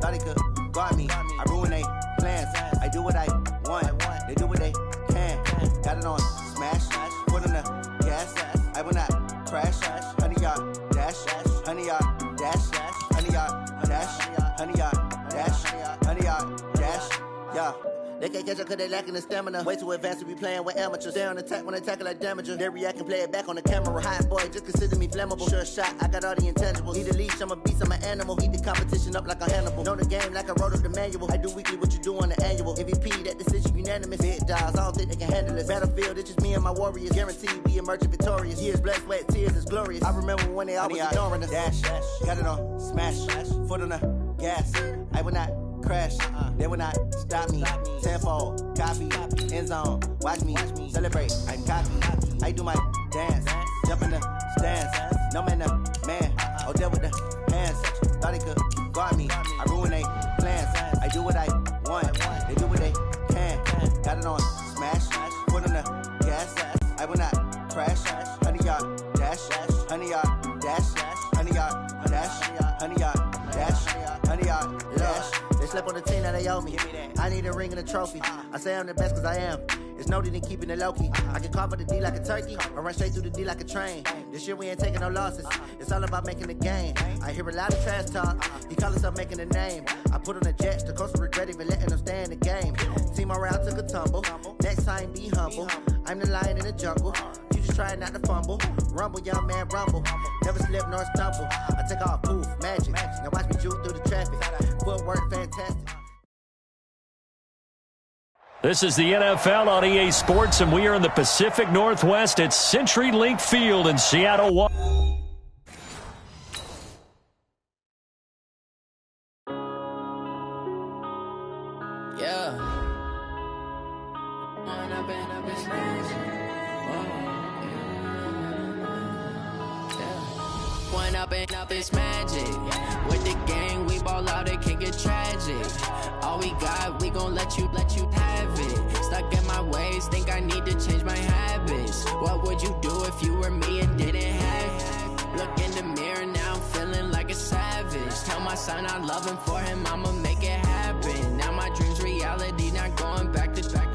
thought they could guard me. I ruin they plans. I do what I want. They do what they can. Got it on smash. Put on the gas. I will not crash. 100-yard dash. 100-yard dash. 100-yard dash. 100-yard dash. 100-yard dash. Yeah. They can't catch up cause they lacking the stamina. Way too advanced to be playing with amateurs. Stay on attack when I tackle like damager. They react and play it back on the camera. Hot boy, just consider me flammable. Sure shot, I got all the intangibles. Need a leash, I'm a beast, I'm an animal. Eat the competition up like a Hannibal. Know the game like I wrote up the manual. I do weekly what you do on the annual. MVP, that decision unanimous. Big dials, I don't think they can handle this. Battlefield, it's just me and my warriors. Guaranteed we emerging victorious. Years, blood, sweat, tears, it's glorious. I remember when they always ignoring us. Dash, got it on smash. Foot on the gas. I will not crash, they will not stop me. Tenfold, copy, end zone, watch me celebrate. I copy, I do my dance, jump in the stands. No man, the man, oh deal with the hands. Thought they could guard me, I ruin they plans. I do what I want, they do what they can. Got it on smash, put on the gas. I will not crash. 100-yard dash, 100-yard dash, 100-yard dash, 100-yard dash, 100-yard dash. They slept on the team that they owe me. I need a ring and a trophy. I say I'm the best cause I am. It's noted in keeping it low-key. I can carve up the D like a turkey or run straight through the D like a train. This year we ain't taking no losses. It's all about making the game. I hear a lot of trash talk. He call himself making a name. I put on the Jets. The coach will regret even letting them stay in the game. Team morale took a tumble. Next time be humble. I'm the lion in the jungle. You just try not to fumble. Rumble, young man, rumble. Never slip nor stumble. I take off, poof, magic. Now watch me juke through the traffic. Footwork fantastic. This is the NFL on EA Sports, and we are in the Pacific Northwest at CenturyLink Field in Seattle. Up it's magic. With the gang, we ball out, it can get tragic. All we got, we gon' let you have it. Stuck in my ways, think I need to change my habits. What would you do if you were me and didn't have it? Look in the mirror, now I'm feeling like a savage. Tell my son I love him, for him I'ma make it happen. Now my dream's reality, not going back to back.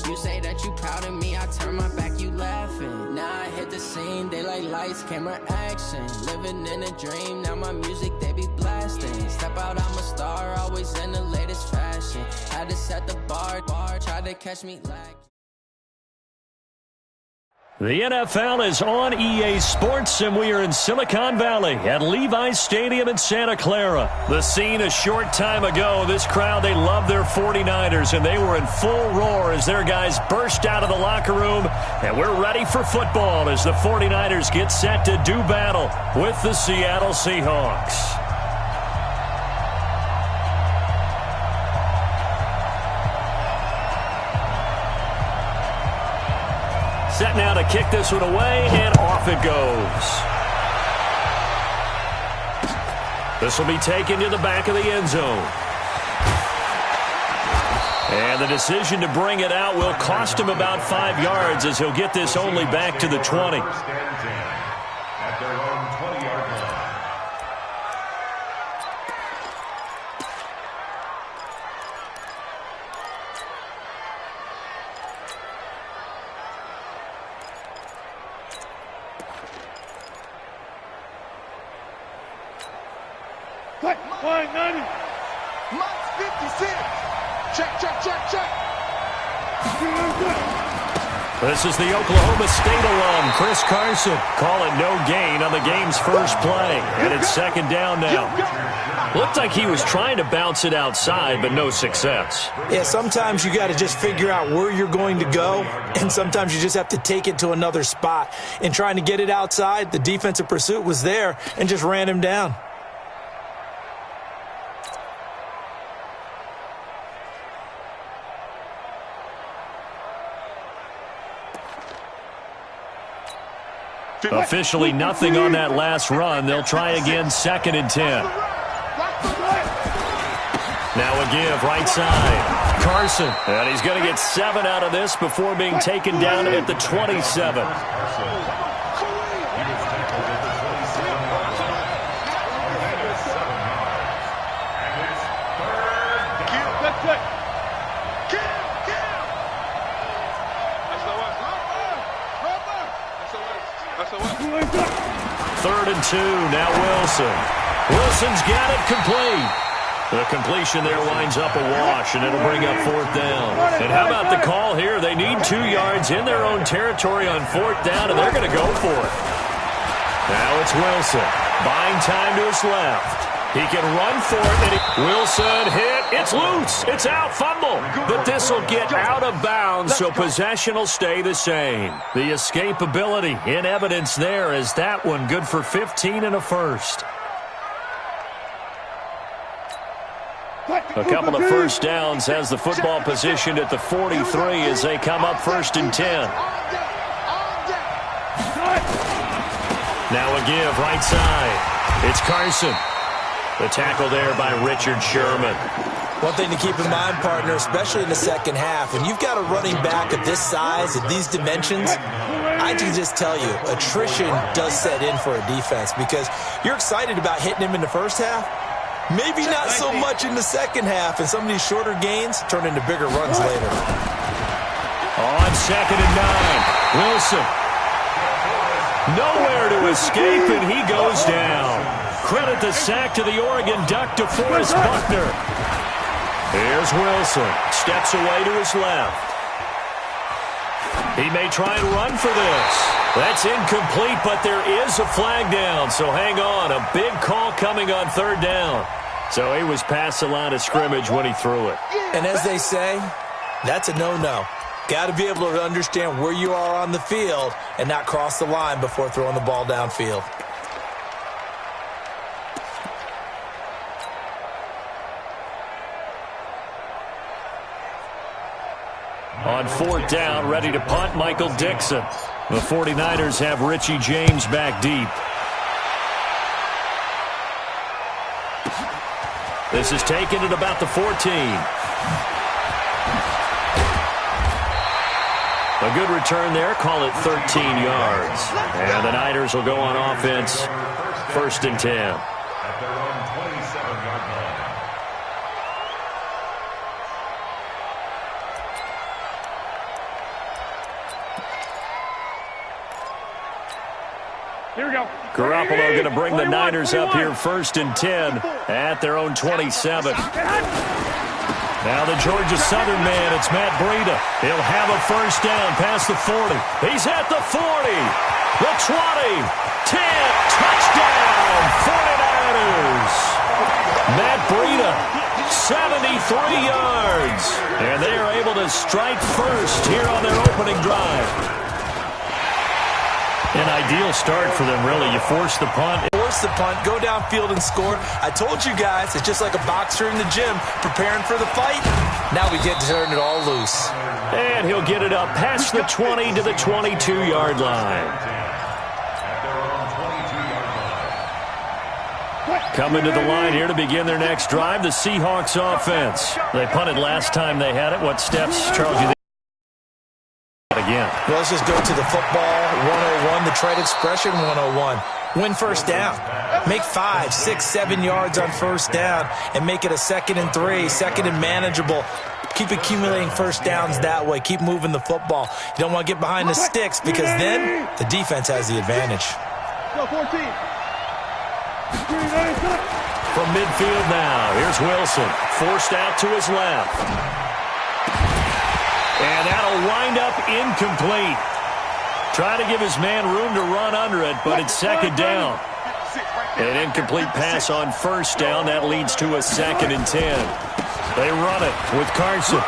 You say that you proud of me, I turn my back, you laughing. Now I hit the scene, they like lights, camera, action. Living in a dream, now my music, they be blasting. Step out, I'm a star, always in the latest fashion. Had to set the bar, try to catch me lacking. The NFL is on EA Sports, and we are in Silicon Valley at Levi's Stadium in Santa Clara. The scene a short time ago, this crowd, they love their 49ers, and they were in full roar as their guys burst out of the locker room. And we're ready for football as the 49ers get set to do battle with the Seattle Seahawks. Set now to kick this one away, and off it goes. This will be taken to the back of the end zone. And the decision to bring it out will cost him about 5 yards as he'll get this only back to the 20. At their own 20-yard line. Line 90. Mike 56. Check. This is the Oklahoma State alum, Chris Carson. Call it no gain on the game's first play. And it's second down now. Looked like he was trying to bounce it outside, but no success. Yeah, sometimes you got to just figure out where you're going to go, and sometimes you just have to take it to another spot. In trying to get it outside, the defensive pursuit was there and just ran him down. Officially nothing on that last run. They'll try again, 2nd and 10. Now a give, right side. Carson. And he's going to get 7 out of this before being taken down at the 27. 2. Now Wilson. Wilson's got it complete. The completion there winds up a wash, and it'll bring up 4th down. And how about the call here? They need 2 yards in their own territory on 4th down, and they're going to go for it. Now it's Wilson. Buying time to his left. He can run for it. Wilson hit. It's loose. It's out. Fumble. But this will get out of bounds, so possession will stay the same. The escapability in evidence there is that one good for 15 and a first. A couple of first downs has the football positioned at the 43 as they come up 1st and 10. Now a give right side. It's Carson. The tackle there by Richard Sherman. One thing to keep in mind, partner, especially in the second half, when you've got a running back of this size, of these dimensions, I can just tell you, attrition does set in for a defense because you're excited about hitting him in the first half. Maybe not so much in the second half, and some of these shorter gains turn into bigger runs later. On 2nd and 9, Wilson. Nowhere to escape, and he goes down. Credit the sack to the Oregon Duck, DeForest Buckner. Here's Wilson. Steps away to his left. He may try and run for this. That's incomplete, but there is a flag down, so hang on. A big call coming on 3rd down. So he was past the line of scrimmage when he threw it. And as they say, that's a no-no. Got to be able to understand where you are on the field and not cross the line before throwing the ball downfield. On 4th down, ready to punt, Michael Dixon. The 49ers have Richie James back deep. This is taken at about the 14. A good return there, call it 13 yards. And the Niners will go on offense, 1st and 10. At their own 27-yard line. Here we go. Garoppolo going to bring the Niners up here 1st and 10 at their own 27. Now the Georgia Southern man, it's Matt Breida. He'll have a first down past the 40. He's at the 40, the 20, 10, touchdown, 49ers. Matt Breida, 73 yards. And they are able to strike first here on their opening drive. An ideal start for them, really. You force the punt. Force the punt, go downfield and score. I told you guys, it's just like a boxer in the gym preparing for the fight. Now we get to turn it all loose. And he'll get it up past the 20 to the 22-yard line. Coming to the line here to begin their next drive, the Seahawks offense. They punted last time they had it. What steps, Charles, you think? Again. Well, let's just go to the football 101, the trade expression 101. Win first down. Make 5, 6, 7 yards on first down and make it a 2nd and 3, 2nd and manageable. Keep accumulating first downs that way. Keep moving the football. You don't want to get behind the sticks because then the defense has the advantage. Go 14. From midfield now, here's Wilson. Forced out to his left. And that'll wind up incomplete. Try to give his man room to run under it, but it's 2nd down. An incomplete pass on first down. That leads to a 2nd and 10. They run it with Carson.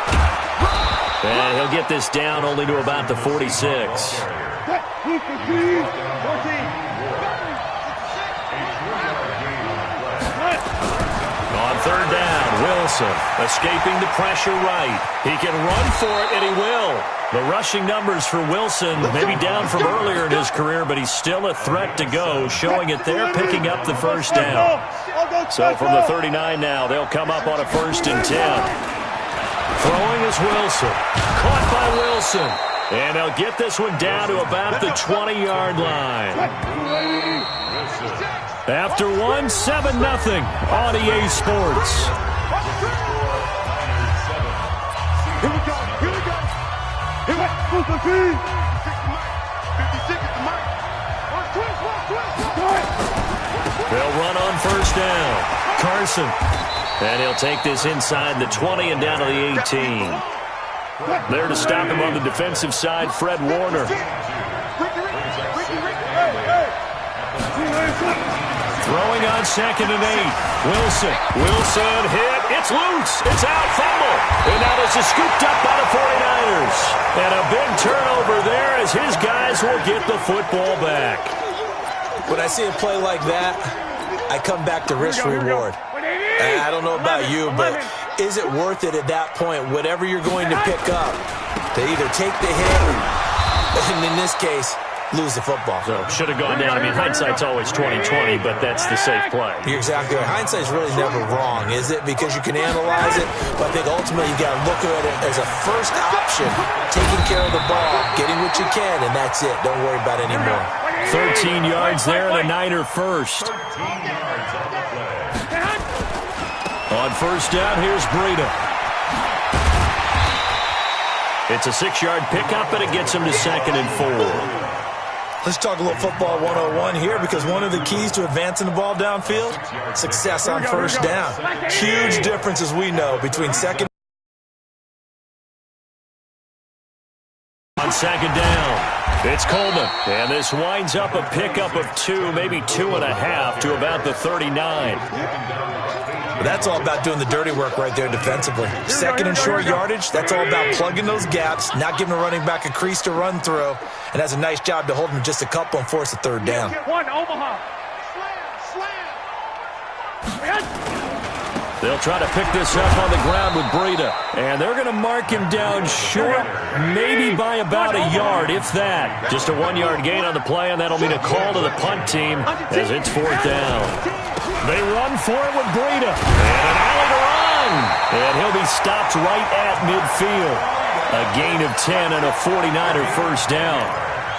And he'll get this down only to about the 46. On 3rd down, Wilson escaping the pressure right. He can run for it, and he will. The rushing numbers for Wilson may be down from earlier in his career, but he's still a threat to go, showing it there, picking up the first down. So from the 39 now, they'll come up on a 1st and 10. Throwing is Wilson. Caught by Wilson. And they'll get this one down to about the 20-yard line. After 1, 7-0 on EA Sports. Here we go. Here we go. Here we go. 56 at the mic. 1, twist. They'll run on first down. Carson. And he'll take this inside the 20 and down to the 18. There to stop him on the defensive side, Fred Warner. Throwing on 2nd and 8. Wilson. Wilson hit. It's loose. It's out. Fumble. And now this is scooped up by the 49ers. And a big turnover there as his guys will get the football back. When I see a play like that, I come back to risk-reward. I don't know about you, but is it worth it at that point, whatever you're going to pick up, to either take the hit and, in this case, lose the football? So, should have gone down. I mean, hindsight's always 20/20, but that's the safe play. You're exactly right. Hindsight's really never wrong, is it? Because you can analyze it, but I think ultimately you got to look at it as a first option, taking care of the ball, getting what you can, and that's it. Don't worry about it anymore. 13 yards there and a Niner first. On first down, here's Breida. It's a 6-yard pickup, and it gets him to 2nd and 4. Let's talk a little football 101 here, because one of the keys to advancing the ball downfield, success on first down. Huge difference, as we know, between second. On 2nd down, it's Coleman. And this winds up a pickup of 2, maybe 2.5 to about the 39. But that's all about doing the dirty work right there defensively. 2nd and short yardage, that's all about plugging those gaps, not giving a running back a crease to run through, and has a nice job to hold him just a couple and force a 3rd down. They'll try to pick this up on the ground with Breida. And they're going to mark him down short, maybe by about a yard, if that. Just a 1-yard gain on the play, and that'll mean a call to the punt team as it's 4th down. They run for it with Breida. And an alley to run. And he'll be stopped right at midfield. A gain of 10 and a 49er first down.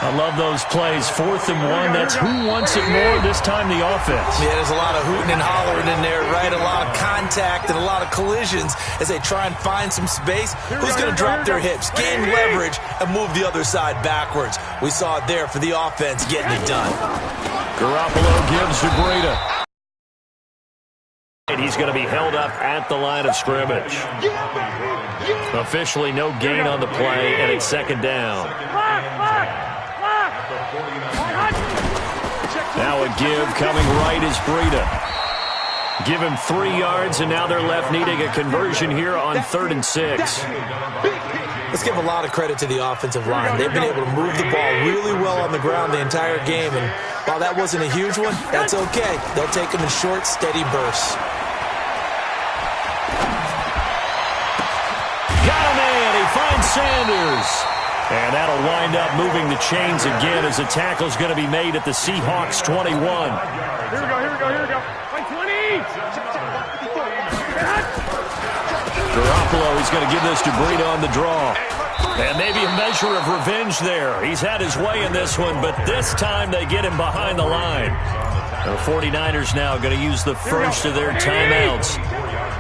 I love those plays. 4th and 1. That's who wants it more, this time the offense. Yeah, there's a lot of hooting and hollering in there, right? A lot of contact and a lot of collisions as they try and find some space. Who's going to drop their hips, gain leverage, and move the other side backwards? We saw it there for the offense getting it done. Garoppolo gives to Breida. He's going to be held up at the line of scrimmage. Officially no gain on the play, and it's 2nd down. Now a give coming right is Breida. Give him 3 yards, and now they're left needing a conversion here on 3rd and 6. Let's give a lot of credit to the offensive line. They've been able to move the ball really well on the ground the entire game, and while that wasn't a huge one, that's okay. They'll take them in short, steady bursts. Got a man. He finds Sanders. And that'll wind up moving the chains again as the tackle's going to be made at the Seahawks 21. Here we go. 20. Garoppolo, he's going to give this to Breida on the draw. And maybe a measure of revenge there. He's had his way in this one, but this time they get him behind the line. The 49ers now going to use the first of their timeouts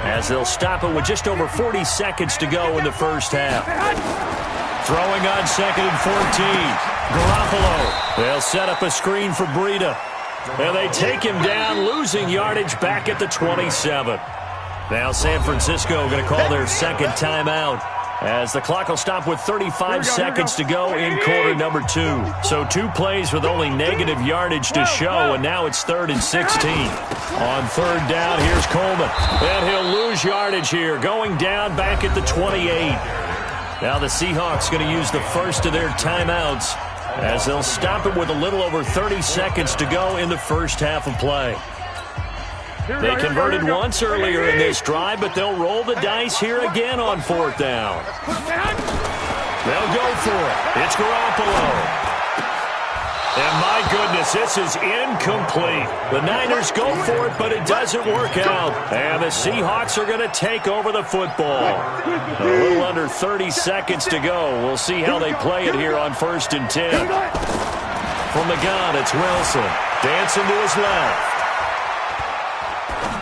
as they'll stop it with just over 40 seconds to go in the first half. Throwing on 2nd and 14. Garoppolo. They'll set up a screen for Breida. And they take him down, losing yardage back at the 27. Now San Francisco going to call their 2nd timeout as the clock will stop with 35 seconds to go in quarter number 2. So 2 plays with only negative yardage to show, and now it's 3rd and 16. On 3rd down, here's Coleman. And he'll lose yardage here, going down back at the 28. Now the Seahawks going to use the first of their timeouts as they'll stop it with a little over 30 seconds to go in the first half of play. They converted once earlier in this drive, but they'll roll the dice here again on 4th down. They'll go for it. It's Garoppolo. And my goodness, this is incomplete. The Niners go for it, but it doesn't work out. And the Seahawks are going to take over the football. A little under 30 seconds to go. We'll see how they play it here on 1st and 10. From the gun, it's Wilson. Dancing to his left.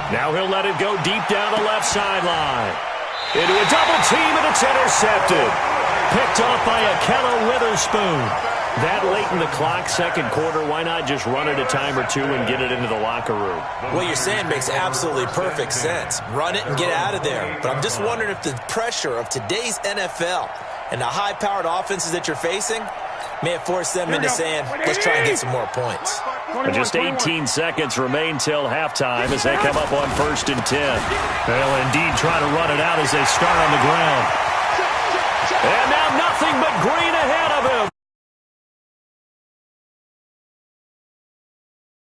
Now he'll let it go deep down the left sideline. Into a double team, and it's intercepted. Picked off by Akello Witherspoon. That late in the clock, second quarter, why not just run it a time or two and get it into the locker room? What you're saying makes absolutely perfect sense. Run it and get out of there. But I'm just wondering if the pressure of today's NFL and the high-powered offenses that you're facing may have forced them into saying, let's try and get some more points. But just 18 seconds remain till halftime as they come up on 1st and 10. They'll indeed try to run it out as they start on the ground. And now nothing but green ahead of him.